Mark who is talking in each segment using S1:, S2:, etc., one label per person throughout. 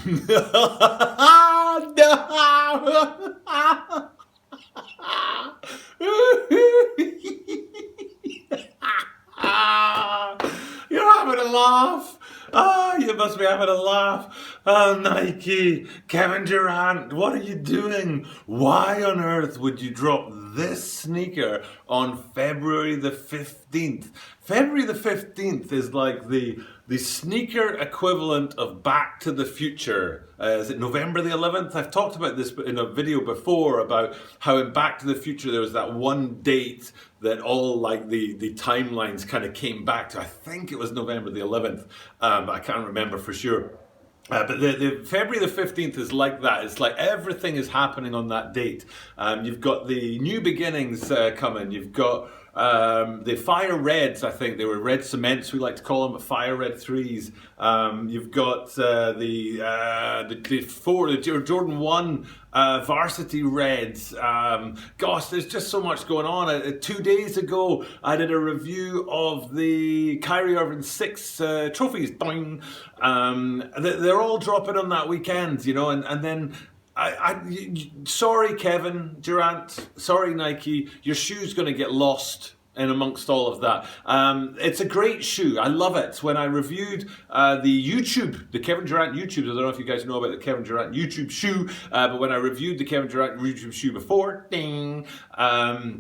S1: You're having a laugh. Ah, you must be having a laugh. Oh, Nike, Kevin Durant, what are you doing? Why on earth would you drop this sneaker on February the 15th? February the 15th is like the sneaker equivalent of Back to the Future. Is it November the 11th? I've talked about this in a video before about how in Back to the Future there was that one date that all like the timelines kind of came back to. I think it was November the 11th. I can't remember for sure. But the February the 15th is like that. It's like everything is happening on that date. You've got the new beginnings coming. You've got the fire reds, I think they were red cements, we like to call them, but fire red threes. You've got the Jordan 1 varsity reds. Gosh, there's just so much going on. 2 days ago, I did a review of the Kyrie Irving 6 trophies. Boing. They're all dropping on that weekend, you know, and then sorry, Kevin Durant. Sorry, Nike. Your shoe's going to get lost in amongst all of that. It's a great shoe. I love it. When I reviewed the Kevin Durant YouTube, I don't know if you guys know about the Kevin Durant YouTube shoe, but when I reviewed the Kevin Durant YouTube shoe before, ding, I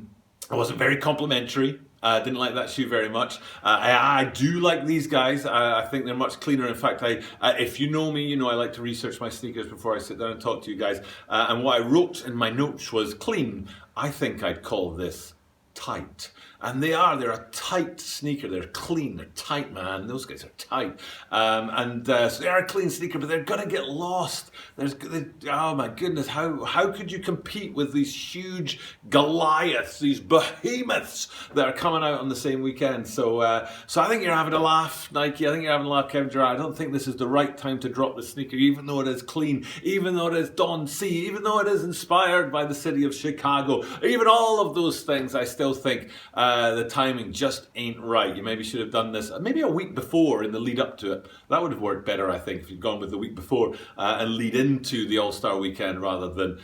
S1: wasn't very complimentary. I didn't like that shoe very much. I do like these guys. I think they're much cleaner. In fact, if you know me, you know I like to research my sneakers before I sit down and talk to you guys. And what I wrote in my notes was clean. I think I'd call this tight. And they're a tight sneaker. They're clean, they're tight, man. Those guys are tight. So they are a clean sneaker, but they're gonna get lost. Oh my goodness, how could you compete with these huge Goliaths, these behemoths that are coming out on the same weekend? So I think you're having a laugh, Nike. I think you're having a laugh, Kevin Durant. I don't think this is the right time to drop the sneaker, even though it is clean, even though it is DON C, even though it is inspired by the city of Chicago, even all of those things. I still think the timing just ain't right. You maybe should have done this maybe a week before in the lead up to it. That would have worked better, I think, if you'd gone with the week before and lead into the All-Star weekend rather than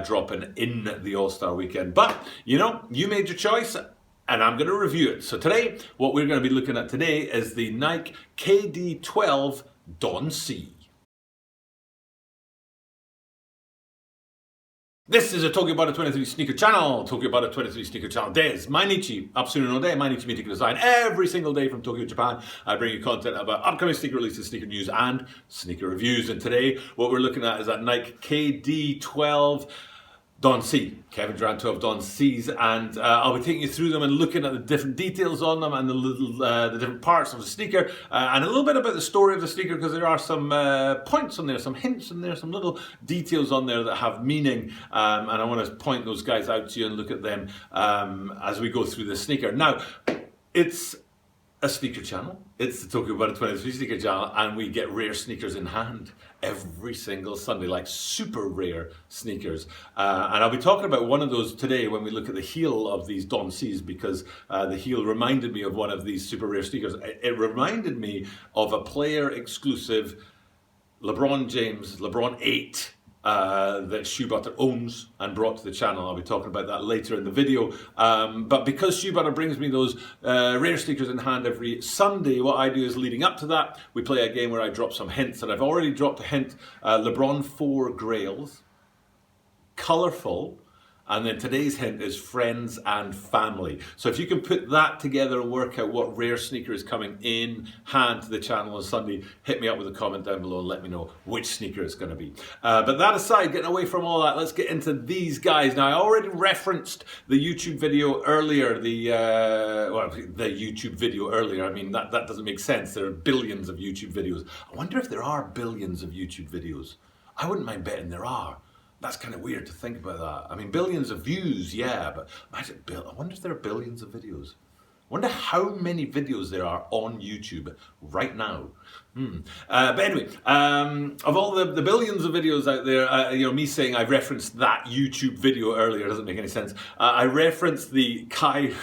S1: dropping in the All-Star weekend. But, you know, you made your choice and I'm going to review it. So today, what we're going to be looking at today is the Nike KD12 DON C. This is a Tokyo Butter 23 sneaker channel. Tokyo Butter 23 sneaker channel. Des, Mainichi, Absolutely no day, Mainichi Meeting Design. Every single day from Tokyo, Japan, I bring you content about upcoming sneaker releases, sneaker news, and sneaker reviews. And today, what we're looking at is that Nike KD12 DON C, Kevin Durant 12 DON C's, and I'll be taking you through them and looking at the different details on them and the different parts of the sneaker and a little bit about the story of the sneaker, because there are some points on there, some hints on there, some little details on there that have meaning, and I want to point those guys out to you and look at them as we go through the sneaker. Now, it's a sneaker channel. It's the Tokyo Butter 23 sneaker channel, and we get rare sneakers in hand every single Sunday, like super rare sneakers. And I'll be talking about one of those today when we look at the heel of these DON C's, because the heel reminded me of one of these super rare sneakers. It reminded me of a player exclusive LeBron James, LeBron 8, that Shoe Butter owns and brought to the channel. I'll be talking about that later in the video. But because Shoe Butter brings me those rare sneakers in hand every Sunday, what I do is leading up to that, we play a game where I drop some hints. And I've already dropped a hint, LeBron 4 Grails, colourful, and then today's hint is friends and family. So if you can put that together and work out what rare sneaker is coming in hand to the channel on Sunday, hit me up with a comment down below and let me know which sneaker it's going to be. But that aside, getting away from all that, let's get into these guys. Now, I already referenced the YouTube video earlier, the YouTube video earlier. I mean, that doesn't make sense. There are billions of YouTube videos. I wonder if there are billions of YouTube videos. I wouldn't mind betting there are. That's kind of weird to think about that. I mean, billions of views, yeah, but imagine, I wonder if there are billions of videos. Wonder how many videos there are on YouTube right now. But anyway, of all the billions of videos out there, me saying I referenced that YouTube video earlier doesn't make any sense. I referenced the Kevin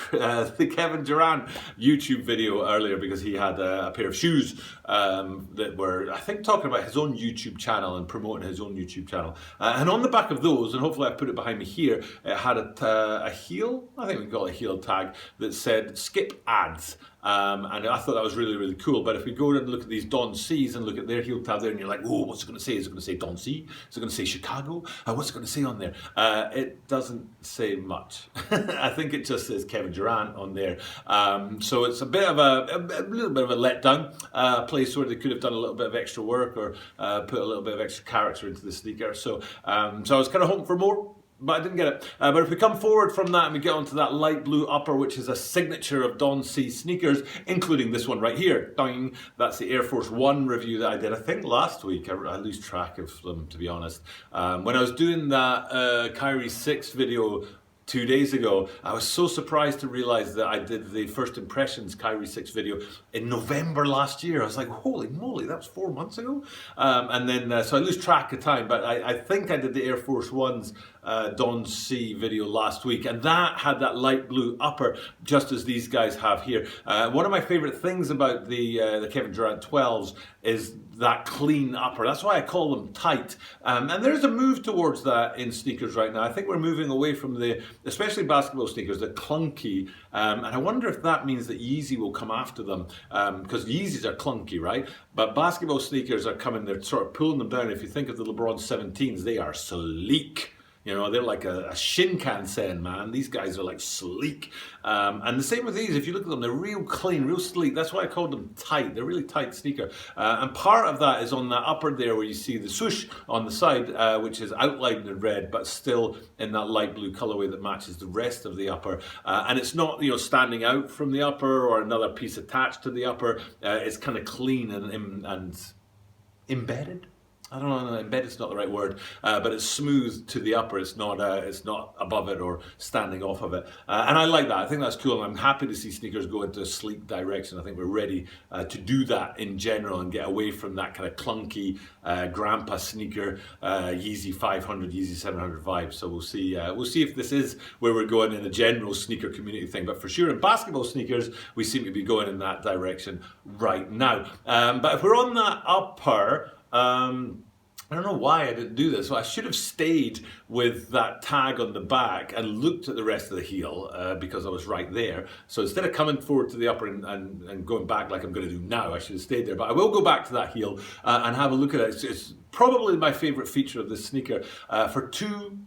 S1: Durant YouTube video earlier because he had a pair of shoes that were, I think, talking about his own YouTube channel and promoting his own YouTube channel. And on the back of those, and hopefully I put it behind me here, it had a heel, I think we call it a heel tag, that said skip ads. And I thought that was really, really cool. But if we go and look at these Don C's and look at their heel tab there, and you're like, oh, what's it going to say? Is it going to say Don C? Is it going to say Chicago? What's it going to say on there? It doesn't say much. I think it just says Kevin Durant on there. So it's a bit of a little bit of a letdown. A place where they could have done a little bit of extra work or put a little bit of extra character into the sneaker. So I was kind of hoping for more, but I didn't get it. But if we come forward from that and we get onto that light blue upper, which is a signature of Don C sneakers, including this one right here. Doing. That's the Air Force One review that I did, I think, last week. I lose track of them, to be honest. When I was doing that Kyrie 6 video 2 days ago, I was so surprised to realize that I did the first impressions Kyrie 6 video in November last year. I was like, holy moly, that was 4 months ago. And then, so I lose track of time, but I think I did the Air Force Ones Don C video last week, and that had that light blue upper, just as these guys have here. One of my favorite things about the Kevin Durant 12s is that clean upper. That's why I call them tight. And there's a move towards that in sneakers right now. I think we're moving away from especially basketball sneakers, the clunky. And I wonder if that means that Yeezy will come after them, because Yeezys are clunky, right? But basketball sneakers are coming, they're sort of pulling them down. If you think of the LeBron 17s, they are sleek. You know, they're like a Shinkansen, man. These guys are like sleek. And the same with these. If you look at them, they're real clean, real sleek. That's why I called them tight. They're really tight sneaker. And part of that is on that upper there where you see the swoosh on the side, which is outlined in red, but still in that light blue colorway that matches the rest of the upper. And it's not, standing out from the upper or another piece attached to the upper. It's kind of clean and embedded. I don't know, embedded's not the right word, but it's smooth to the upper. It's not above it or standing off of it. And I like that. I think that's cool. I'm happy to see sneakers go into a sleek direction. I think we're ready to do that in general and get away from that kind of clunky grandpa sneaker, Yeezy 500, Yeezy 700 vibe. So we'll see if this is where we're going in a general sneaker community thing. But for sure in basketball sneakers, we seem to be going in that direction right now. But if we're on that upper, I don't know why I didn't do this. So I should have stayed with that tag on the back and looked at the rest of the heel because I was right there. So instead of coming forward to the upper and going back like I'm going to do now, I should have stayed there. But I will go back to that heel and have a look at it. It's probably my favorite feature of this sneaker for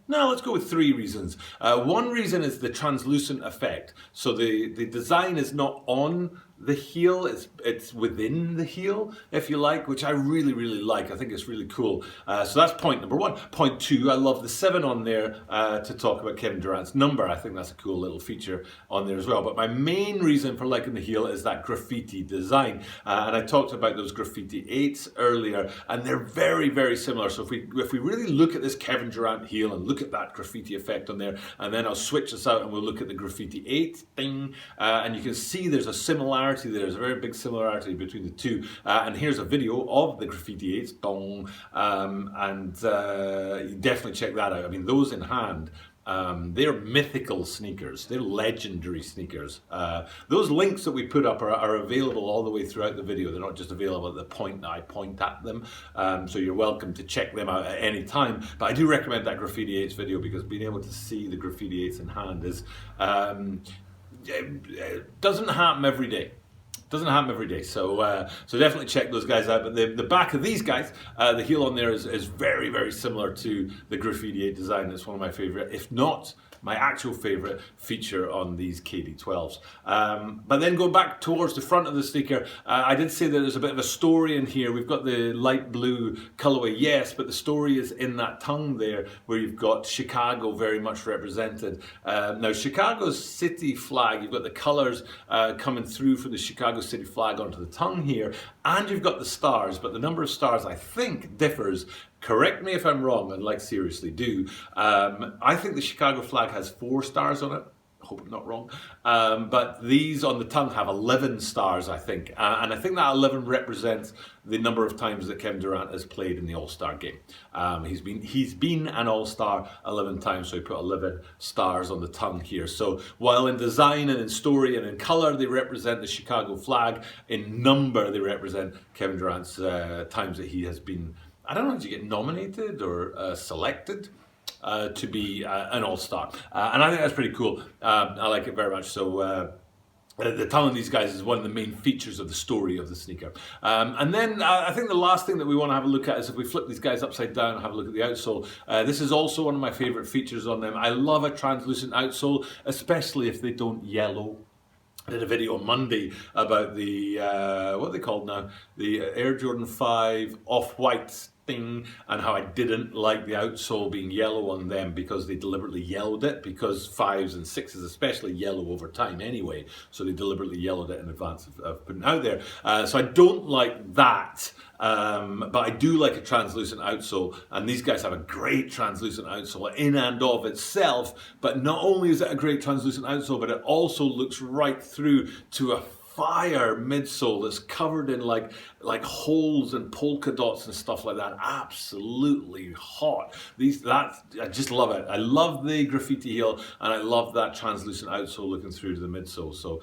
S1: let's go with 3 reasons. One reason is the translucent effect. So the design is not on the heel, it's within the heel, if you like, which I really, really like. I think it's really cool. So that's point number 1. Point 2, I love the 7 on there to talk about Kevin Durant's number. I think that's a cool little feature on there as well. But my main reason for liking the heel is that graffiti design. And I talked about those graffiti 8s earlier, and they're very, very similar. So if we really look at this Kevin Durant heel and look at that graffiti effect on there, and then I'll switch this out and we'll look at the graffiti 8 thing, and you can see there's a similarity. There's a very big similarity between the two. And here's a video of the graffiti 8s. Dong. And you definitely check that out. I mean, those in hand, they're mythical sneakers. They're legendary sneakers. Those links that we put up are available all the way throughout the video. They're not just available at the point that I point at them. So you're welcome to check them out at any time. But I do recommend that graffiti 8s video because being able to see the graffiti 8s in hand is doesn't happen every day. Doesn't happen every day, so definitely check those guys out. But the back of these guys, the heel on there is very, very similar to the graffiti 8 design. It's one of my favorite, if not my actual favorite feature on these KD12s. But then go back towards the front of the sneaker. I did say that there's a bit of a story in here. We've got the light blue colorway, yes, but the story is in that tongue there where you've got Chicago very much represented. Now Chicago's city flag, you've got the colors coming through from the Chicago city flag onto the tongue here, and you've got the stars, but the number of stars I think differs. Correct me if I'm wrong, and like seriously do. I think the Chicago flag has 4 stars on it. Hope I'm not wrong. But these on the tongue have 11 stars, I think. And I think that 11 represents the number of times that Kevin Durant has played in the All-Star game. He's been an All-Star 11 times, so he put 11 stars on the tongue here. So while in design and in story and in color, they represent the Chicago flag, in number, they represent Kevin Durant's times that he has been, I don't know, did you get nominated or selected to be an all-star, and I think that's pretty cool. I like it very much. So the tongue of these guys is one of the main features of the story of the sneaker. And then I think the last thing that we want to have a look at is if we flip these guys upside down and have a look at the outsole. This is also one of my favorite features on them. I love a translucent outsole, especially if they don't yellow. I did a video on Monday about the, what are they called now? The Air Jordan 5 Off-White thing, and how I didn't like the outsole being yellow on them because they deliberately yellowed it, because 5s and 6s especially yellow over time anyway, so they deliberately yellowed it in advance of putting it out there. So I don't like that. But I do like a translucent outsole, and these guys have a great translucent outsole in and of itself. But not only is it a great translucent outsole, but it also looks right through to a fire midsole that's covered in like holes and polka dots and stuff like that. Absolutely hot. I just love it. I love the graffiti heel, and I love that translucent outsole looking through to the midsole. So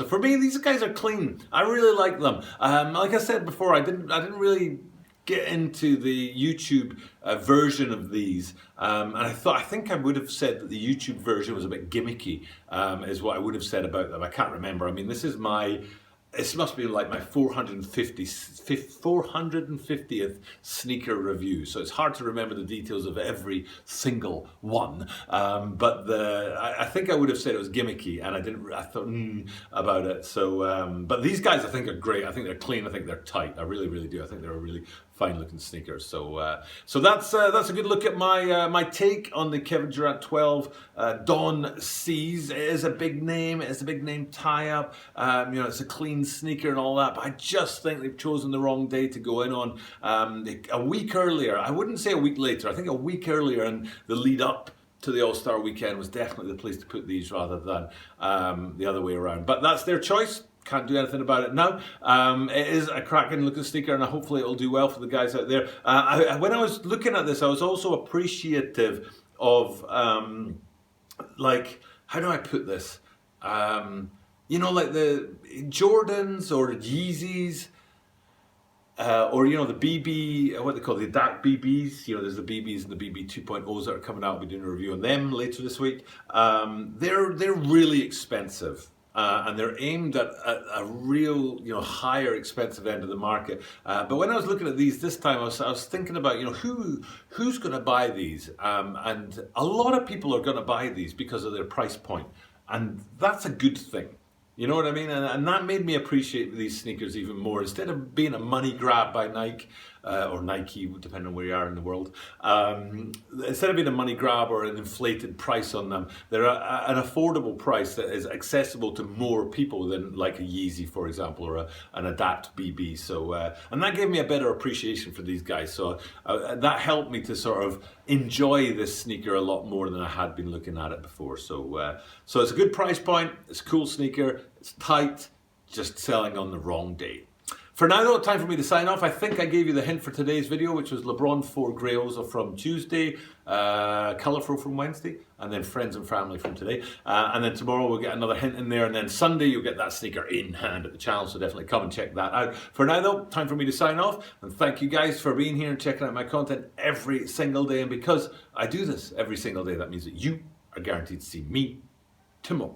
S1: for me, these guys are clean. I really like them. Like I said before, I didn't really get into the YouTube version of these, and I think I would have said that the YouTube version was a bit gimmicky, is what I would have said about them. I can't remember. I mean, this must be like my 450th sneaker review, so it's hard to remember the details of every single one. But I think I would have said it was gimmicky, and I thought about it. So, but these guys I think are great. I think they're clean. I think they're tight. I really, really do. I think they're a really fine looking sneakers. So that's a good look at my take on the Kevin Durant 12 DON C's. It is a big name. It's a big name tie up. It's a clean sneaker and all that, but I just think they've chosen the wrong day to go in on. A week earlier, I wouldn't say a week later, I think a week earlier, and the lead up to the All-Star weekend was definitely the place to put these rather than the other way around. But that's their choice. Can't do anything about it now. It is a cracking looking sneaker, and hopefully it'll do well for the guys out there. When I was looking at this, I was also appreciative of, how do I put this? Like the Jordans or Yeezys, or the BB, what they call the dark BBs. There's the BBs and the BB 2.0s that are coming out. We'll be doing a review on them later this week. They're really expensive. And they're aimed at a real, higher expensive end of the market. But when I was looking at these this time, I was thinking about, who's going to buy these? And a lot of people are going to buy these because of their price point. And that's a good thing. You know what I mean? And that made me appreciate these sneakers even more. Instead of being a money grab by Nike, or Nike, depending on where you are in the world, instead of being a money grab or an inflated price on them, they're an affordable price that is accessible to more people than like a Yeezy, for example, or an Adapt BB. So, and that gave me a better appreciation for these guys. So that helped me to sort of enjoy this sneaker a lot more than I had been looking at it before. So, so it's a good price point. It's a cool sneaker. It's tight, just selling on the wrong day. For now though, time for me to sign off. I think I gave you the hint for today's video, which was LeBron 4 Grails from Tuesday, Colourful from Wednesday, and then Friends and Family from today. And then tomorrow we'll get another hint in there, and then Sunday you'll get that sneaker in hand at the channel, so definitely come and check that out. For now though, time for me to sign off, and thank you guys for being here and checking out my content every single day. And because I do this every single day, that means that you are guaranteed to see me tomorrow.